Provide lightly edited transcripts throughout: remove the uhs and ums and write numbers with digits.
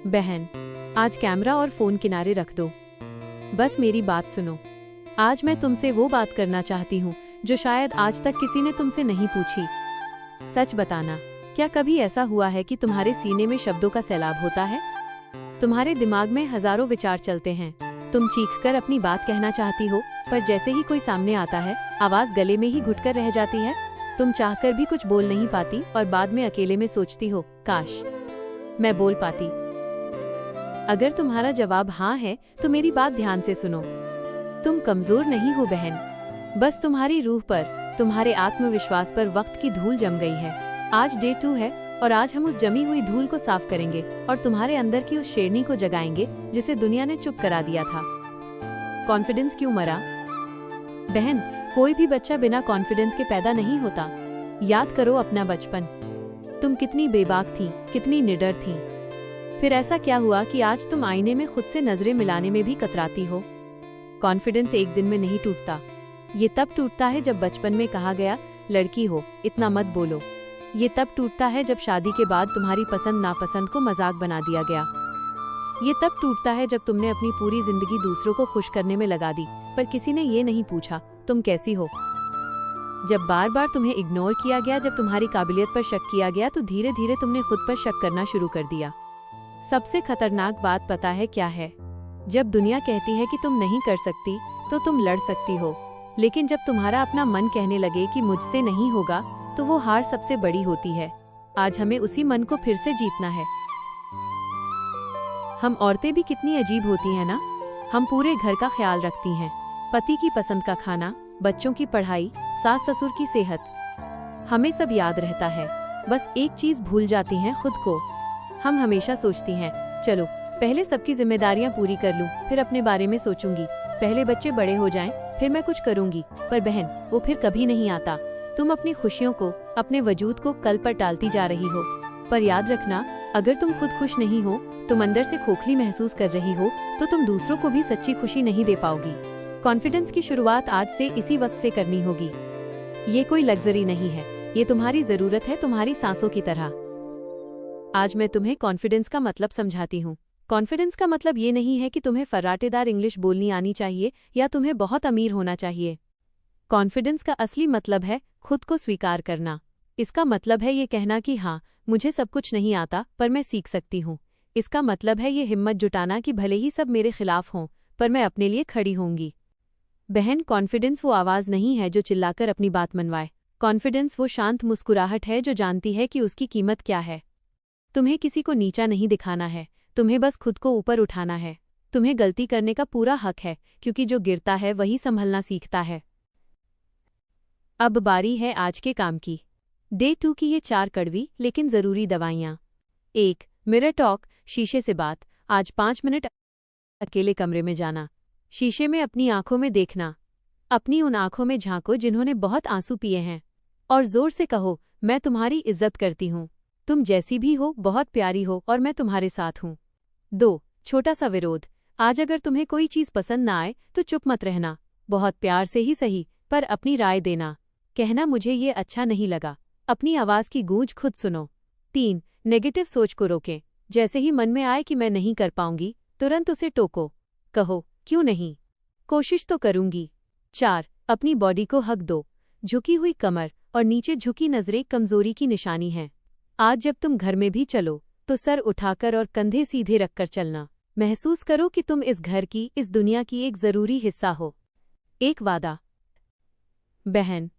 बहन, आज कैमरा और फोन किनारे रख दो। बस मेरी बात सुनो। आज मैं तुमसे वो बात करना चाहती हूँ जो शायद आज तक किसी ने तुमसे नहीं पूछी। सच बताना, क्या कभी ऐसा हुआ है कि तुम्हारे सीने में शब्दों का सैलाब होता है? तुम्हारे दिमाग में हजारों विचार चलते हैं। तुम चीखकर अपनी बात कहना चाहती हो, पर जैसे ही कोई सामने आता है, आवाज गले में ही घुटकर रह जाती है। तुम चाहकर भी कुछ बोल नहीं पाती और बाद में अकेले में सोचती हो, काश मैं बोल पाती। अगर तुम्हारा जवाब हाँ है, तो मेरी बात ध्यान से सुनो। तुम कमजोर नहीं हो बहन, बस तुम्हारी रूह पर, तुम्हारे आत्मविश्वास पर वक्त की धूल जम गई है। आज डे 2 है और आज हम उस जमी हुई धूल को साफ करेंगे और तुम्हारे अंदर की उस शेरनी को जगाएंगे जिसे दुनिया ने चुप करा दिया था। कॉन्फिडेंस क्यों मरा? बहन, कोई भी बच्चा बिना कॉन्फिडेंस के पैदा नहीं होता। याद करो अपना बचपन। तुम कितनी बेबाक थी, कितनी निडर थी। फिर ऐसा क्या हुआ कि आज तुम आईने में खुद से नजरें मिलाने में भी कतराती हो? कॉन्फिडेंस एक दिन में नहीं टूटता। ये तब टूटता है जब बचपन में कहा गया, लड़की हो इतना मत बोलो। ये तब टूटता है जब शादी के बाद तुम्हारी पसंद नापसंद को मजाक बना दिया गया। ये तब टूटता है जब तुमने अपनी पूरी जिंदगी दूसरों को खुश करने में लगा दी, पर किसी ने ये नहीं पूछा तुम कैसी हो। जब बार बार तुम्हें इग्नोर किया गया, जब तुम्हारी काबिलियत पर शक किया गया, तो धीरे धीरे तुमने खुद पर शक करना शुरू कर दिया। सबसे खतरनाक बात पता है क्या है? जब दुनिया कहती है कि तुम नहीं कर सकती, तो तुम लड़ सकती हो, लेकिन जब तुम्हारा अपना मन कहने लगे कि मुझसे नहीं होगा, तो वो हार सबसे बड़ी होती है। आज हमें उसी मन को फिर से जीतना है। हम औरतें भी कितनी अजीब होती हैं ना। हम पूरे घर का ख्याल रखती हैं, पति की पसंद का खाना, बच्चों की पढ़ाई, सास ससुर की सेहत। हमें सब याद रहता है, बस एक चीज भूल जाती हैं, खुद को। हम हमेशा सोचती हैं, चलो पहले सबकी जिम्मेदारियां पूरी कर लूं, फिर अपने बारे में सोचूंगी। पहले बच्चे बड़े हो जाएं, फिर मैं कुछ करूंगी। पर बहन, वो फिर कभी नहीं आता। तुम अपनी खुशियों को, अपने वजूद को कल पर टालती जा रही हो। पर याद रखना, अगर तुम खुद खुश नहीं हो, तुम अंदर से खोखली महसूस कर रही हो, तो तुम दूसरों को भी सच्ची खुशी नहीं दे पाओगी। कॉन्फिडेंस की शुरुआत आज से, इसी वक्त से करनी होगी। ये कोई लग्जरी नहीं है, ये तुम्हारी जरूरत है, तुम्हारी सांसों की तरह। आज मैं तुम्हें कॉन्फिडेंस का मतलब समझाती हूँ। कॉन्फिडेंस का मतलब ये नहीं है कि तुम्हें फर्राटेदार इंग्लिश बोलनी आनी चाहिए या तुम्हें बहुत अमीर होना चाहिए। कॉन्फिडेंस का असली मतलब है खुद को स्वीकार करना। इसका मतलब है ये कहना कि हाँ, मुझे सब कुछ नहीं आता, पर मैं सीख सकती हूँ। इसका मतलब है ये हिम्मत जुटाना कि भले ही सब मेरे खिलाफ हों, पर मैं अपने लिए खड़ी होंगी। बहन, कॉन्फिडेंस वो आवाज नहीं है जो चिल्लाकर अपनी बात मनवाए। कॉन्फिडेंस वो शांत मुस्कुराहट है जो जानती है कि उसकी कीमत क्या है। तुम्हें किसी को नीचा नहीं दिखाना है, तुम्हें बस खुद को ऊपर उठाना है। तुम्हें गलती करने का पूरा हक है, क्योंकि जो गिरता है वही संभलना सीखता है। अब बारी है आज के काम की। डे 2 की ये 4 कड़वी लेकिन जरूरी दवाइयाँ। 1. मिरर टॉक, शीशे से बात। आज 5 मिनट अकेले कमरे में जाना, शीशे में अपनी आंखों में देखना। अपनी उन आंखों में झांको जिन्होंने बहुत आंसू पिए हैं, और जोर से कहो, मैं तुम्हारी इज्जत करती हूँ। तुम जैसी भी हो बहुत प्यारी हो और मैं तुम्हारे साथ हूँ। 2. छोटा सा विरोध। आज अगर तुम्हें कोई चीज पसंद ना आए तो चुप मत रहना, बहुत प्यार से ही सही, पर अपनी राय देना। कहना, मुझे ये अच्छा नहीं लगा। अपनी आवाज की गूंज खुद सुनो। 3. नेगेटिव सोच को रोकें। जैसे ही मन में आए कि मैं नहीं कर पाऊंगी, तुरंत उसे टोको। कहो, क्यों नहीं, कोशिश तो करूंगी। 4. अपनी बॉडी को हक दो। झुकी हुई कमर और नीचे झुकी नजरें कमजोरी की निशानी हैं। आज जब तुम घर में भी चलो, तो सर उठाकर और कंधे सीधे रखकर चलना। महसूस करो कि तुम इस घर की, इस दुनिया की एक जरूरी हिस्सा हो। एक वादा। बहन,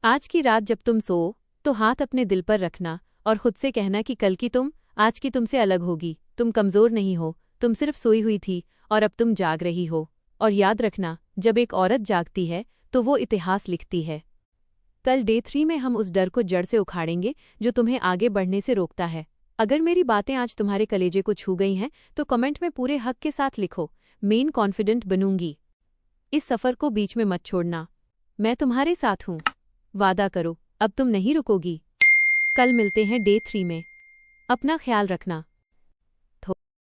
आज की रात जब तुम सो, तो हाथ अपने दिल पर रखना और खुद से कहना कि कल की तुम आज की तुमसे अलग होगी। तुम कमजोर नहीं हो, तुम सिर्फ सोई हुई थी और अब तुम जाग रही हो। और याद रखना, जब एक औरत जागती है तो वो इतिहास लिखती है। कल डे 3 में हम उस डर को जड़ से उखाड़ेंगे जो तुम्हें आगे बढ़ने से रोकता है। अगर मेरी बातें आज तुम्हारे कलेजे को छू गई हैं, तो कमेंट में पूरे हक के साथ लिखो, मेन कॉन्फिडेंट बनूंगी। इस सफर को बीच में मत छोड़ना। मैं तुम्हारे साथ हूँ। वादा करो, अब तुम नहीं रुकोगी। कल मिलते हैं डे 3 में। अपना ख्याल रखना।